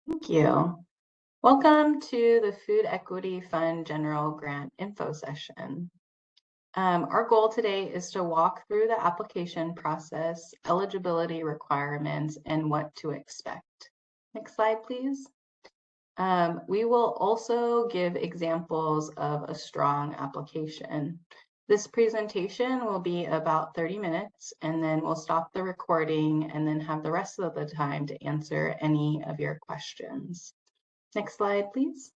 Thank you. Welcome to the Food Equity Fund General Grant Info Session. Our goal today is to walk through the application process, eligibility requirements, and what to expect. Next slide, please. We will also give examples of a strong application. This presentation will be about 30 minutes, and then we'll stop the recording and then have the rest of the time to answer any of your questions. Next slide, please.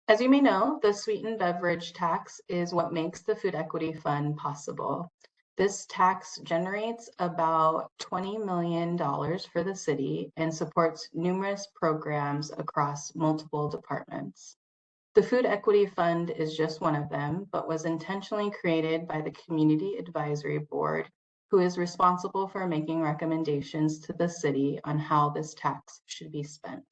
As you may know, the sweetened beverage tax is what makes the Food Equity Fund possible. This tax generates about $20 million for the city and supports numerous programs across multiple departments. The Food Equity Fund is just one of them, but was intentionally created by the Community Advisory Board, who is responsible for making recommendations to the city on how this tax should be spent.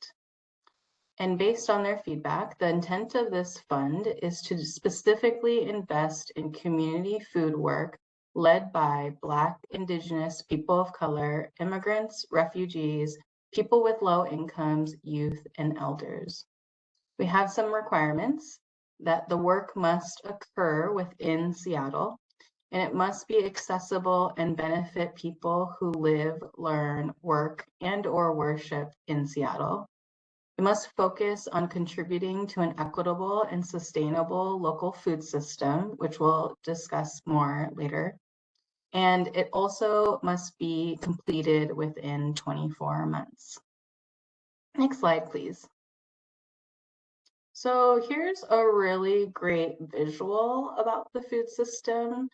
And based on their feedback, the intent of this fund is to specifically invest in community food work led by Black, Indigenous, people of color, immigrants, refugees, people with low incomes, youth, and elders. We have some requirements that the work must occur within Seattle, and it must be accessible and benefit people who live, learn, work, and/or worship in Seattle. It must focus on contributing to an equitable and sustainable local food system, which we'll discuss more later. And it also must be completed within 24 months. Next slide, please. So here's a really great visual about the food system.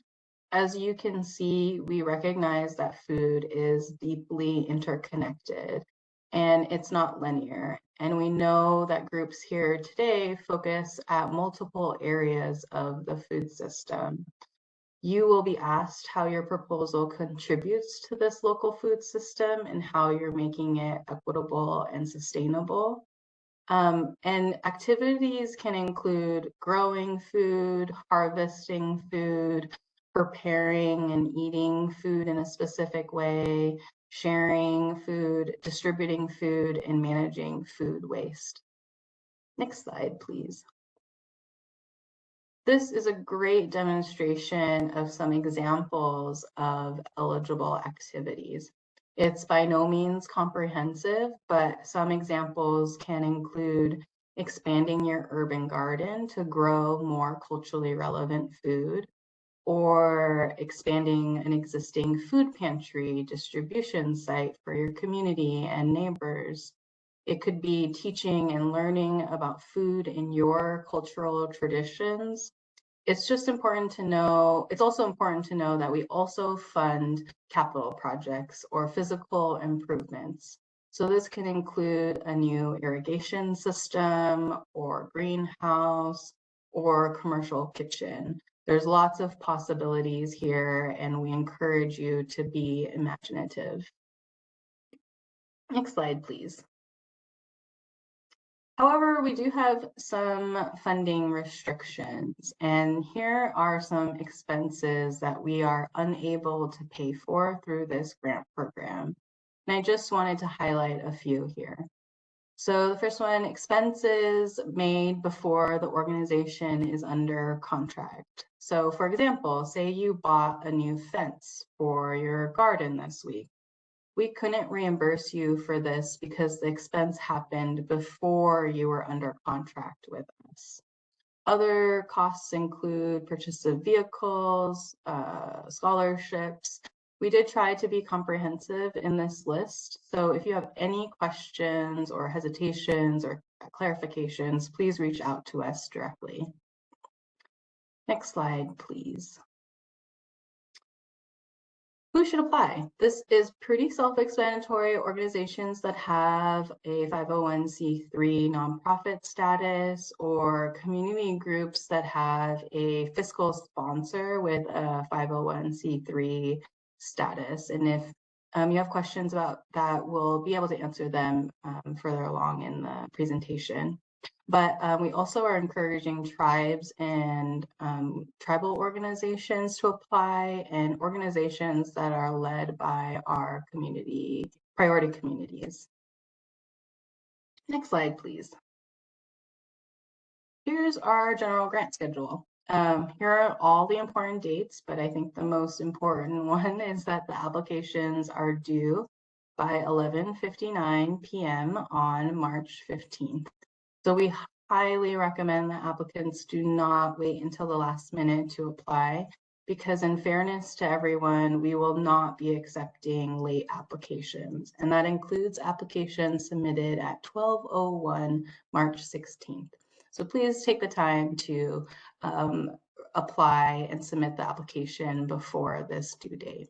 As you can see, we recognize that food is deeply interconnected and it's not linear. And we know that groups here today focus at multiple areas of the food system. You will be asked how your proposal contributes to this local food system and how you're making it equitable and sustainable. And activities can include growing food, harvesting food, preparing and eating food in a specific way, sharing food, distributing food, and managing food waste. Next slide, please. This is a great demonstration of some examples of eligible activities. It's by no means comprehensive, but some examples can include expanding your urban garden to grow more culturally relevant food, or expanding an existing food pantry distribution site for your community and neighbors. It could be teaching and learning about food in your cultural traditions. It's just important to know, it's also important to know that we also fund capital projects or physical improvements. So this can include a new irrigation system or greenhouse or commercial kitchen. There's lots of possibilities here, and we encourage you to be imaginative. Next slide, please. However, we do have some funding restrictions, and here are some expenses that we are unable to pay for through this grant program. And I just wanted to highlight a few here. So the first one, expenses made before the organization is under contract. So for example, say you bought a new fence for your garden this week. We couldn't reimburse you for this because the expense happened before you were under contract with us. Other costs include purchase of vehicles, scholarships. We did try to be comprehensive in this list. So if you have any questions or hesitations or clarifications, please reach out to us directly. Next slide, please. Who should apply? This is pretty self-explanatory. Organizations that have a 501c3 nonprofit status, or community groups that have a fiscal sponsor with a 501c3 status. And if you have questions about that, we'll be able to answer them further along in the presentation. But we also are encouraging tribes and tribal organizations to apply, and organizations that are led by our community, priority communities. Next slide, please. Here's our general grant schedule. Here are all the important dates, but I think the most important one is that the applications are due by 11:59 p.m. on March 15th. So we highly recommend that applicants do not wait until the last minute to apply, because in fairness to everyone, we will not be accepting late applications. And that includes applications submitted at 12:01 March 16th. So please take the time to apply and submit the application before this due date.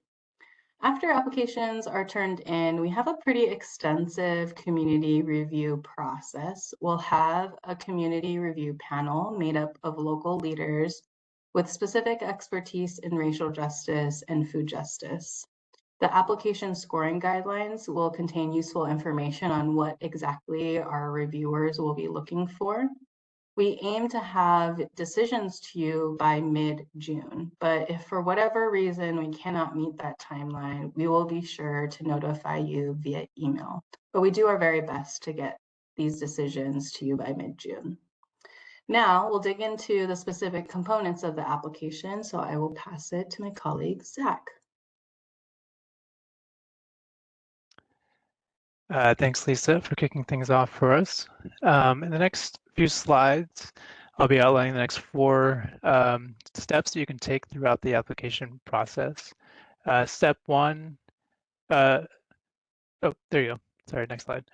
After applications are turned in, we have a pretty extensive community review process. We'll have a community review panel made up of local leaders with specific expertise in racial justice and food justice. The application scoring guidelines will contain useful information on what exactly our reviewers will be looking for. We aim to have decisions to you by mid-June, but if for whatever reason we cannot meet that timeline, we will be sure to notify you via email. But we do our very best to get these decisions to you by mid-June. Now we'll dig into the specific components of the application, so I will pass it to my colleague, Zach. Thanks, Lisa, for kicking things off for us. In the next few slides, I'll be outlining the next four steps that you can take throughout the application process. Step one, oh, there you go. Sorry, next slide.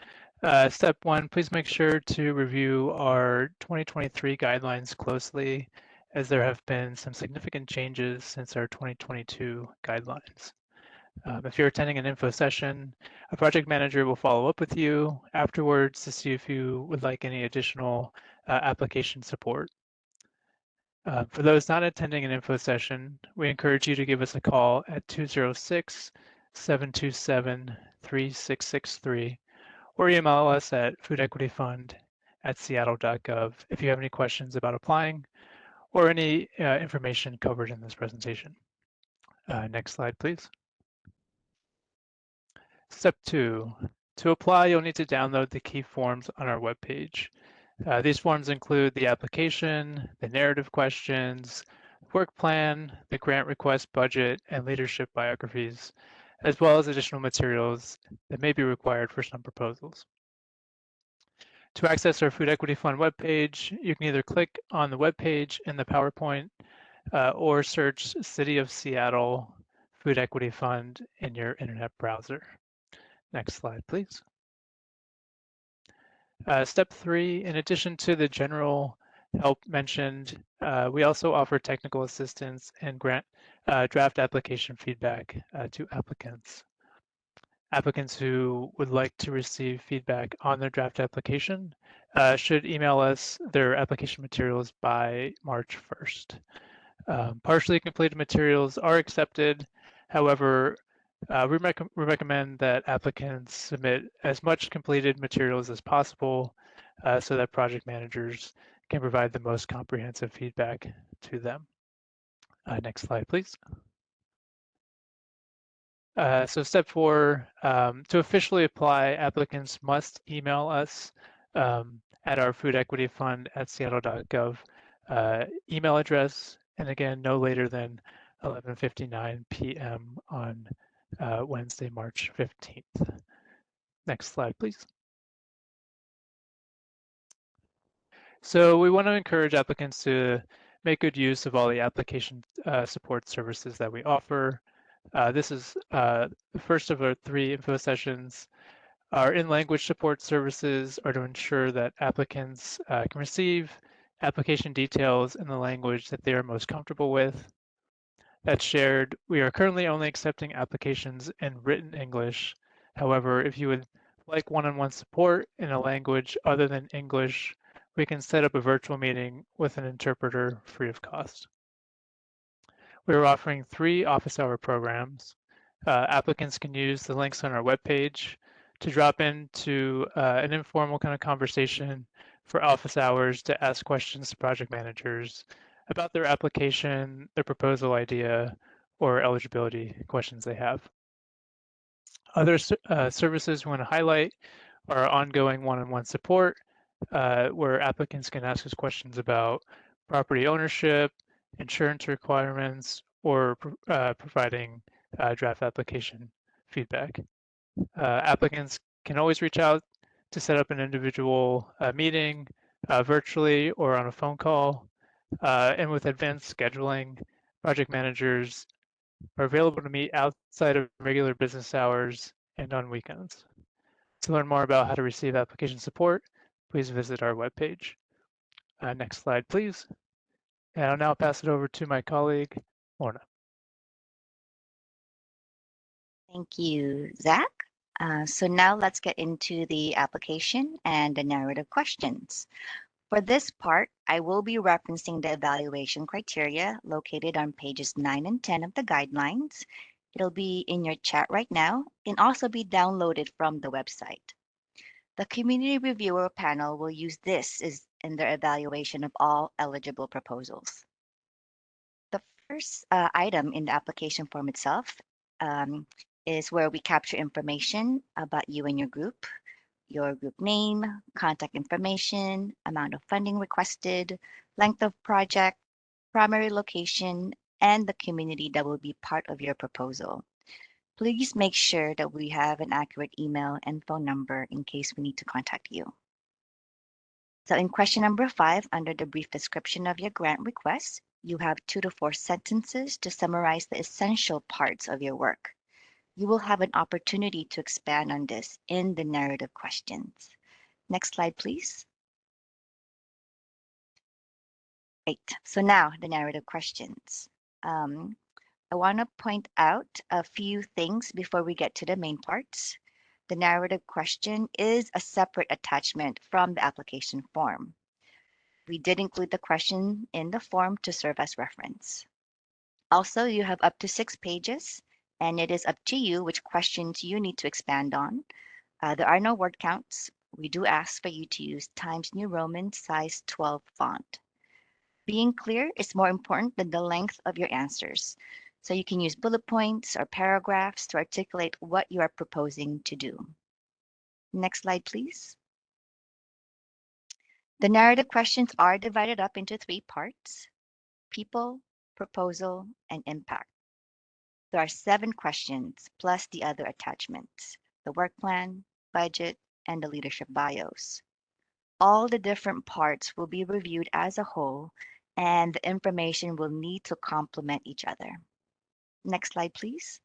Step one, please make sure to review our 2023 guidelines closely, as there have been some significant changes since our 2022 guidelines. If you're attending an info session, a project manager will follow up with you afterwards to see if you would like any additional application support. For those not attending an info session, we encourage you to give us a call at 206-727-3663 or email us at foodequityfund@seattle.gov if you have any questions about applying or any information covered in this presentation. Next slide, please. Step two, to apply, you'll need to download the key forms on our webpage. These forms include the application, the narrative questions, work plan, the grant request budget, and leadership biographies, as well as additional materials that may be required for some proposals. To access our Food Equity Fund webpage, you can either click on the webpage in the PowerPoint or search City of Seattle Food Equity Fund in your internet browser. Next slide, please. Step three, in addition to the general help mentioned, we also offer technical assistance and draft application feedback to applicants. Applicants who would like to receive feedback on their draft application should email us their application materials by March 1st. Partially completed materials are accepted. However, we recommend that applicants submit as much completed materials as possible so that project managers can provide the most comprehensive feedback to them. Next slide, please. So step four, to officially apply, applicants must email us at our foodequityfund@seattle.gov email address, and again, no later than 11:59 p.m. on Wednesday, March 15th. Next slide, please. So we want to encourage applicants to make good use of all the application support services that we offer. This is the first of our 3 info sessions. Our in-language support services are to ensure that applicants can receive application details in the language that they are most comfortable with. That's shared. We are currently only accepting applications in written English. However, if you would like one-on-one support in a language other than English, we can set up a virtual meeting with an interpreter free of cost. We are offering 3 office hour programs. Applicants can use the links on our webpage to drop into an informal kind of conversation for office hours to ask questions to project managers about their application, their proposal idea, or eligibility questions they have. Other services we want to highlight our ongoing one-on-one support, where applicants can ask us questions about property ownership, insurance requirements, or providing draft application feedback. Applicants can always reach out to set up an individual meeting virtually or on a phone call. And with advanced scheduling, project managers are available to meet outside of regular business hours and on weekends. To learn more about how to receive application support, please visit our webpage. Next slide, please. And I'll now pass it over to my colleague, Lorna. Thank you, Zach. So now let's get into the application and the narrative questions. For this part, I will be referencing the evaluation criteria located on pages 9 and 10 of the guidelines. It'll be in your chat right now and also be downloaded from the website. The community reviewer panel will use this in their evaluation of all eligible proposals. The first item in the application form itself um, is where we capture information about you and your group name, contact information, amount of funding requested, length of project, primary location, and the community that will be part of your proposal. Please make sure that we have an accurate email and phone number in case we need to contact you. So in question number 5, under the brief description of your grant request, you have 2 to 4 sentences to summarize the essential parts of your work. You will have an opportunity to expand on this in the narrative questions. Next slide, please. Great. So now the narrative questions. I want to point out a few things before we get to the main parts. The narrative question is a separate attachment from the application form. We did include the question in the form to serve as reference. Also, you have up to 6 pages, and it is up to you which questions you need to expand on. There are no word counts. We do ask for you to use Times New Roman size 12 font. Being clear is more important than the length of your answers. So you can use bullet points or paragraphs to articulate what you are proposing to do. Next slide, please. The narrative questions are divided up into 3 parts: people, proposal, and impact. There are 7 questions plus the other attachments: the work plan, budget, and the leadership bios. All the different parts will be reviewed as a whole, and the information will need to complement each other. Next slide, please.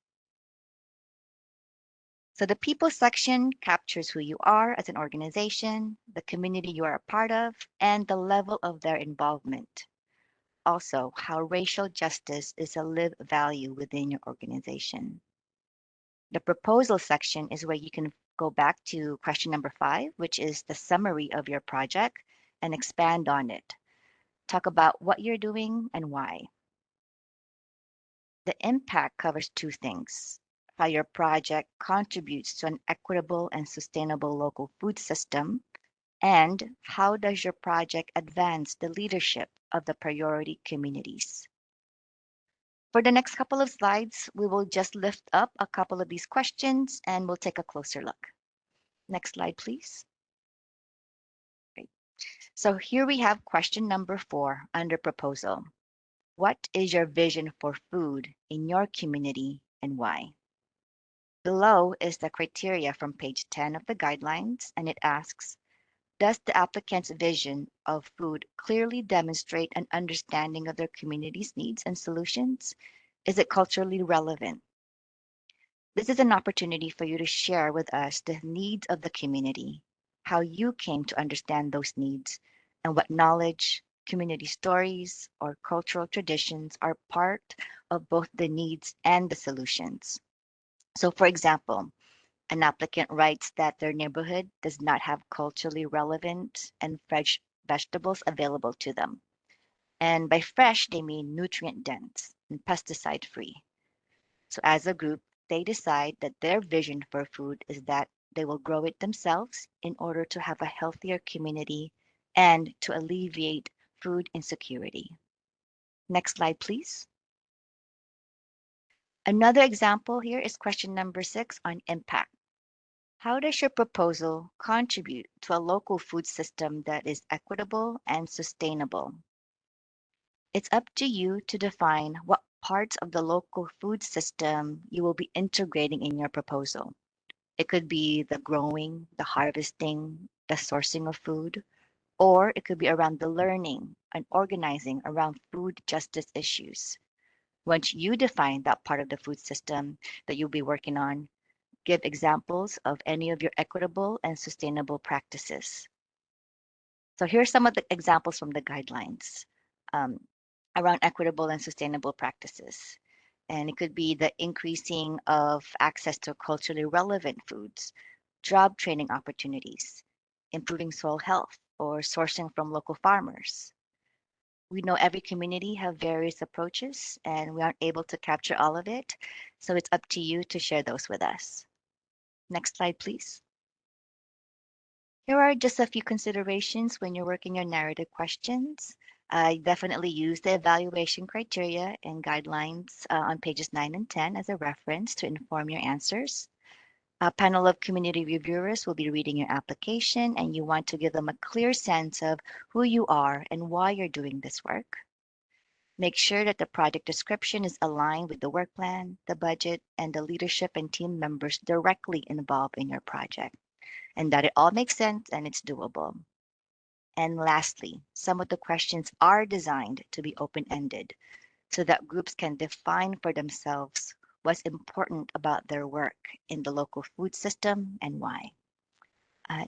So the people section captures who you are as an organization, the community you are a part of, and the level of their involvement. Also, how racial justice is a lived value within your organization. The proposal section is where you can go back to question number 5, which is the summary of your project, and expand on it. Talk about what you're doing and why. The impact covers 2 things: how your project contributes to an equitable and sustainable local food system, and how does your project advance the leadership of the priority communities. For the next couple of slides, we will just lift up a couple of these questions and we'll take a closer look. Next slide, please. Great. So here we have question number 4 under proposal. What is your vision for food in your community and why? Below is the criteria from page 10 of the guidelines, and it asks, does the applicant's vision of food clearly demonstrate an understanding of their community's needs and solutions? Is it culturally relevant? This is an opportunity for you to share with us the needs of the community, how you came to understand those needs, and what knowledge, community stories, or cultural traditions are part of both the needs and the solutions. So, for example, an applicant writes that their neighborhood does not have culturally relevant and fresh vegetables available to them. And by fresh, they mean nutrient dense and pesticide free. So, as a group, they decide that their vision for food is that they will grow it themselves in order to have a healthier community and to alleviate food insecurity. Next slide, please. Another example here is question number 6 on impact. How does your proposal contribute to a local food system that is equitable and sustainable? It's up to you to define what parts of the local food system you will be integrating in your proposal. It could be the growing, the harvesting, the sourcing of food, or it could be around the learning and organizing around food justice issues. Once you define that part of the food system that you'll be working on, give examples of any of your equitable and sustainable practices. So here are some of the examples from the guidelines um, around equitable and sustainable practices. And it could be the increasing of access to culturally relevant foods, job training opportunities, improving soil health, or sourcing from local farmers. We know every community have various approaches and we aren't able to capture all of it. So it's up to you to share those with us. Next slide, please. Here are just a few considerations when you're working your narrative questions. I definitely use the evaluation criteria and guidelines on pages 9 and 10 as a reference to inform your answers. A panel of community reviewers will be reading your application, and you want to give them a clear sense of who you are and why you're doing this work. Make sure that the project description is aligned with the work plan, the budget, and the leadership and team members directly involved in your project, and that it all makes sense and it's doable. And lastly, some of the questions are designed to be open-ended so that groups can define for themselves what's important about their work in the local food system and why.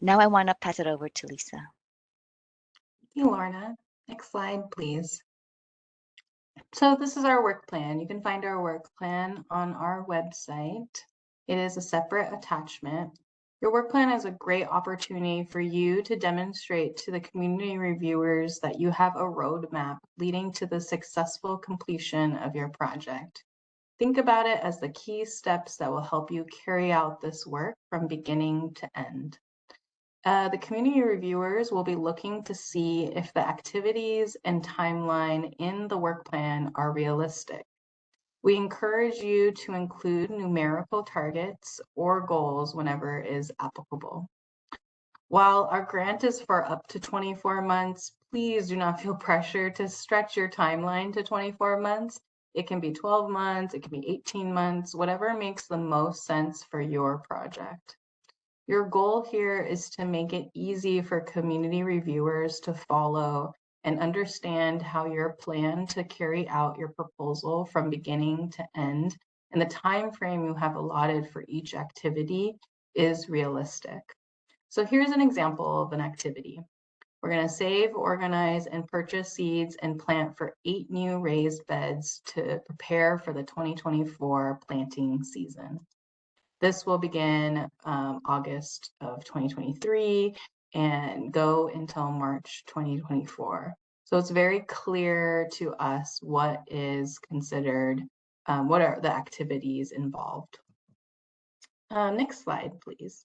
Now I want to pass it over to Lisa. Thank you, Lorna. Next slide, please. So this is our work plan. You can find our work plan on our website. It is a separate attachment. Your work plan is a great opportunity for you to demonstrate to the community reviewers that you have a roadmap leading to the successful completion of your project. Think about it as the key steps that will help you carry out this work from beginning to end. The community reviewers will be looking to see if the activities and timeline in the work plan are realistic. We encourage you to include numerical targets or goals whenever is applicable. While our grant is for up to 24 months, please do not feel pressure to stretch your timeline to 24 months. It can be 12 months, it can be 18 months, whatever makes the most sense for your project. Your goal here is to make it easy for community reviewers to follow and understand how your plan to carry out your proposal from beginning to end and the time frame you have allotted for each activity is realistic. So here's an example of an activity. We're going to save, organize, and purchase seeds and plant for 8 new raised beds to prepare for the 2024 planting season. This will begin August of 2023 and go until March 2024. So it's very clear to us what is considered, what are the activities involved. Next slide, please.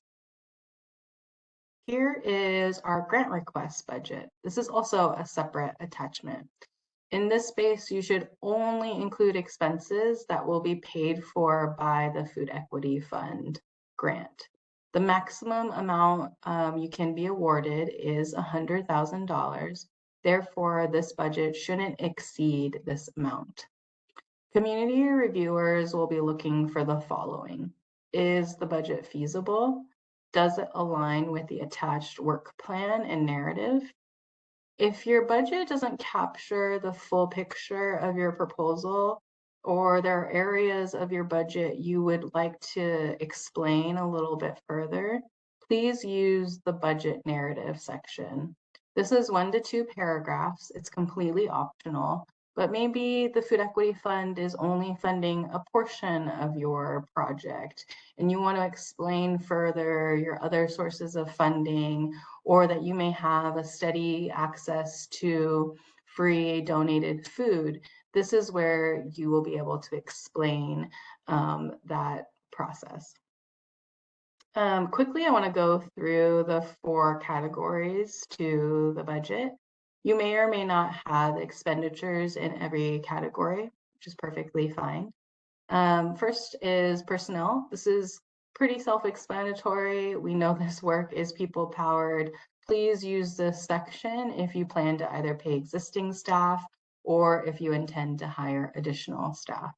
Here is our grant request budget. This is also a separate attachment. In this space, you should only include expenses that will be paid for by the Food Equity Fund grant. The maximum amount you can be awarded is $100,000. Therefore, this budget shouldn't exceed this amount. Community reviewers will be looking for the following. Is the budget feasible? Does it align with the attached work plan and narrative? If your budget doesn't capture the full picture of your proposal, or there are areas of your budget you would like to explain a little bit further, please use the budget narrative section. This is 1 to 2 paragraphs. It's completely optional, but maybe the Food Equity Fund is only funding a portion of your project and you want to explain further your other sources of funding, or that you may have a steady access to free donated food. This is where you will be able to explain that process. Quickly, I want to go through the 4 categories to the budget. You may or may not have expenditures in every category, which is perfectly fine. First is personnel. This is pretty self-explanatory. We know this work is people-powered. Please use this section if you plan to either pay existing staff or if you intend to hire additional staff.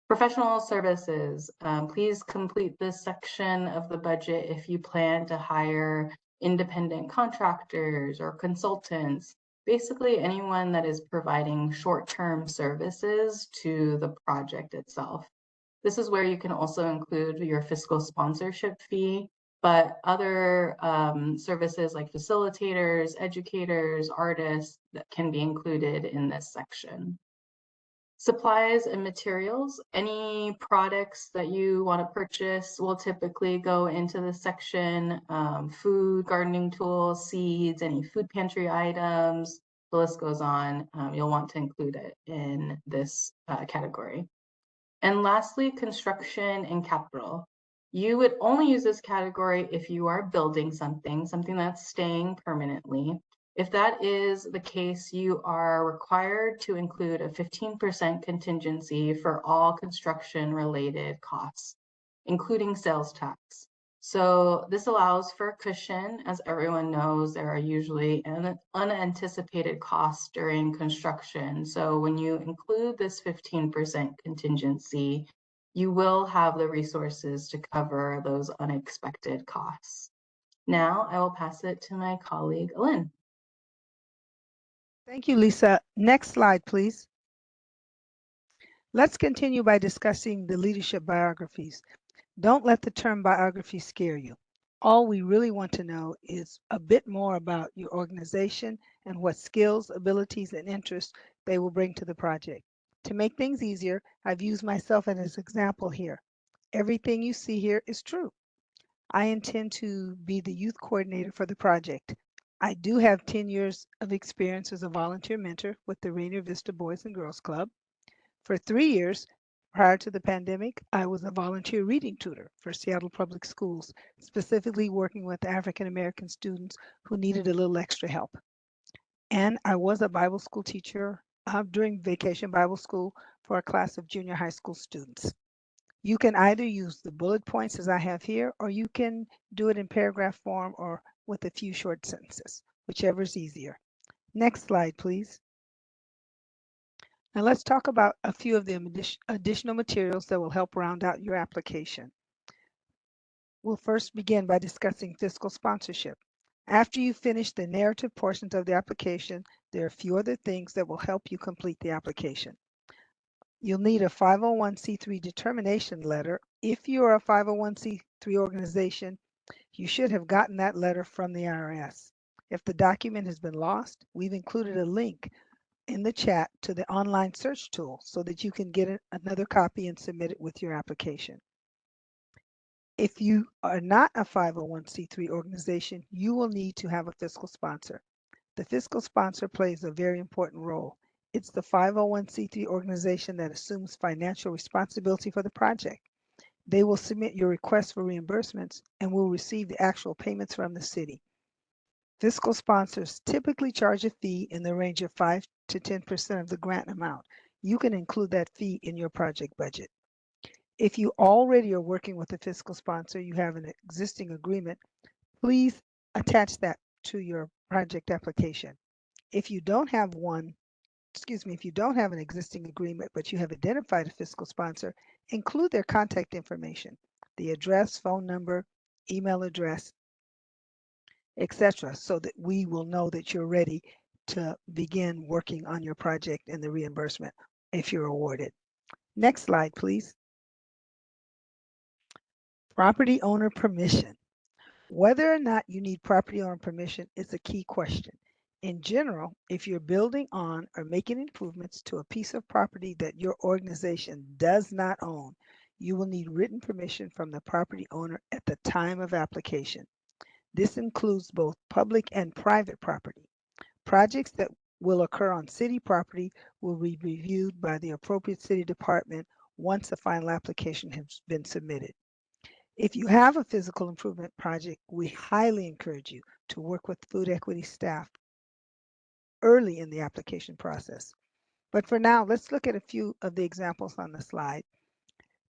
Professional services, please complete this section of the budget if you plan to hire independent contractors or consultants, basically anyone that is providing short-term services to the project itself. This is where you can also include your fiscal sponsorship fee, but other services like facilitators, educators, artists that can be included in this section. Supplies and materials, any products that you want to purchase will typically go into this section. Food, gardening tools, seeds, any food pantry items, the list goes on. You'll want to include it in this category. And lastly, construction and capital. You would only use this category if you are building something that's staying permanently. If that is the case, you are required to include a 15% contingency for all construction-related costs, including sales tax. So this allows for a cushion. As everyone knows, there are usually unanticipated costs during construction. So when you include this 15% contingency, you will have the resources to cover those unexpected costs. Now I will pass it to my colleague, Lynn. Thank you, Lisa. Next slide, please. Let's continue by discussing the leadership biographies. Don't let the term biography scare you. All we really want to know is a bit more about your organization and what skills, abilities, and interests they will bring to the project. To make things easier, I've used myself as an example here. Everything you see here is true. I intend to be the youth coordinator for the project. I do have 10 years of experience as a volunteer mentor with the Rainier Vista Boys and Girls Club. For 3 years, prior to the pandemic, I was a volunteer reading tutor for Seattle Public Schools, specifically working with African American students who needed a little extra help. And I was a Bible school teacher during Vacation Bible School for a class of junior high school students. You can either use the bullet points as I have here, or you can do it in paragraph form or with a few short sentences, whichever is easier. Next slide, please. Now let's talk about a few of the additional materials that will help round out your application. We'll first begin by discussing fiscal sponsorship. After you finish the narrative portions of the application, there are a few other things that will help you complete the application. You'll need a 501c3 determination letter. If you're a 501c3 organization, you should have gotten that letter from the IRS. If the document has been lost, we've included a link in the chat to the online search tool so that you can get another copy and submit it with your application. If you are not a 501c3 organization, you will need to have a fiscal sponsor. The fiscal sponsor plays a very important role. It's the 501c3 organization that assumes financial responsibility for the project. They will submit your request for reimbursements and will receive the actual payments from the city. Fiscal sponsors typically charge a fee in the range of 5 to 10% of the grant amount. You can include that fee in your project budget. If you already are working with a fiscal sponsor, you have an existing agreement, please attach that to your project application. If you don't have an existing agreement, but you have identified a fiscal sponsor, include their contact information, the address, phone number, email address, etc., so that we will know that you're ready to begin working on your project and the reimbursement if you're awarded. Next slide, please. Property owner permission. Whether or not you need property owner permission is a key question. In general, if you're building on or making improvements to a piece of property that your organization does not own, you will need written permission from the property owner at the time of application. This includes both public and private property. Projects that will occur on city property will be reviewed by the appropriate city department once a final application has been submitted. If you have a physical improvement project, we highly encourage you to work with food equity staff early in the application process. But for now, let's look at a few of the examples on the slide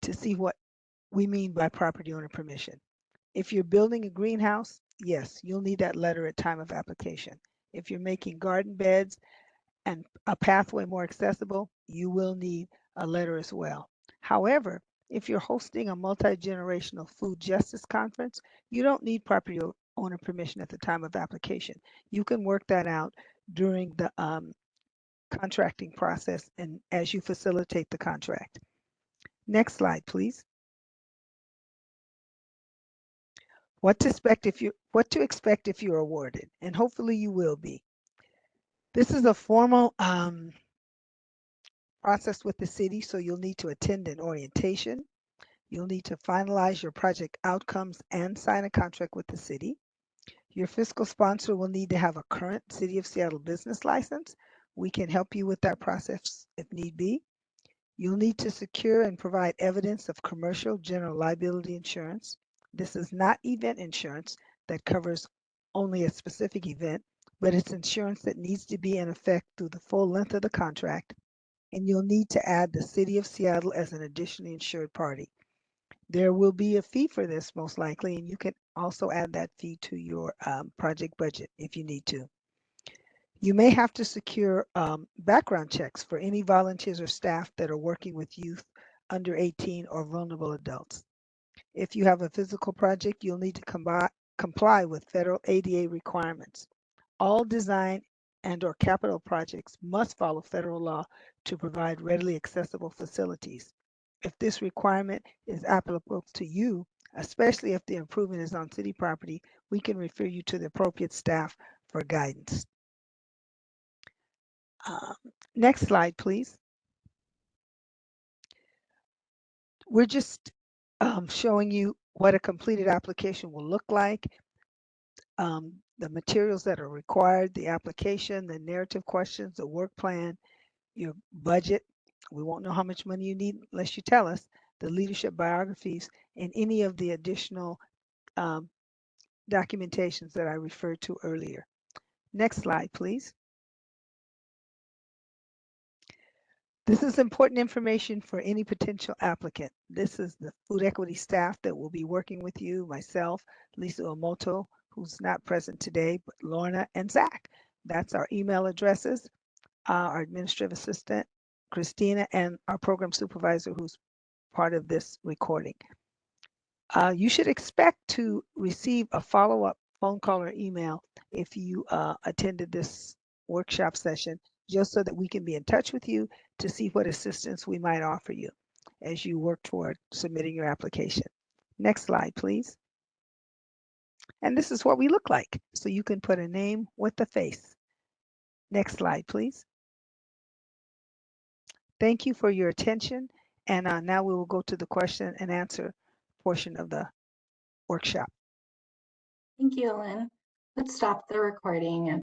to see what we mean by property owner permission. If you're building a greenhouse, yes, you'll need that letter at time of application. If you're making garden beds and a pathway more accessible, you will need a letter as well. However, if you're hosting a multi-generational food justice conference, you don't need property owner permission at the time of application. You can work that out during the contracting process and as you facilitate the contract. Next slide, please. What to expect if you're awarded, and hopefully you will be. This is a formal process with the city, so you'll need to attend an orientation. You'll need to finalize your project outcomes and sign a contract with the city. Your fiscal sponsor will need to have a current City of Seattle business license. We can help you with that process if need be. You'll need to secure and provide evidence of commercial general liability insurance. This is not event insurance that covers only a specific event, but it's insurance that needs to be in effect through the full length of the contract. And you'll need to add the City of Seattle as an additionally insured party. There will be a fee for this most likely, and you can also add that fee to your project budget if you need to. You may have to secure background checks for any volunteers or staff that are working with youth under 18 or vulnerable adults. If you have a physical project, you'll need to comply with federal ADA requirements. All design and/or capital projects must follow federal law to provide readily accessible facilities. If this requirement is applicable to you, especially if the improvement is on city property, we can refer you to the appropriate staff for guidance. Next slide, please. We're just showing you what a completed application will look like, the materials that are required, the application, the narrative questions, the work plan, your budget. We won't know how much money you need unless you tell us, the leadership biographies, and any of the additional documentations that I referred to earlier. Next slide, please. This is important information for any potential applicant. This is the food equity staff that will be working with you, myself, Lisa Omoto, who's not present today, but Lorna and Zach. That's our email addresses, our administrative assistant, Christina, and our program supervisor, who's part of this recording. You should expect to receive a follow-up phone call or email if you attended this workshop session, just so that we can be in touch with you to see what assistance we might offer you as you work toward submitting your application. Next slide, please. And this is what we look like. So you can put a name with a face. Next slide, please. Thank you for your attention. And now we will go to the question and answer portion of the workshop. Thank you, Ellen. Let's stop the recording and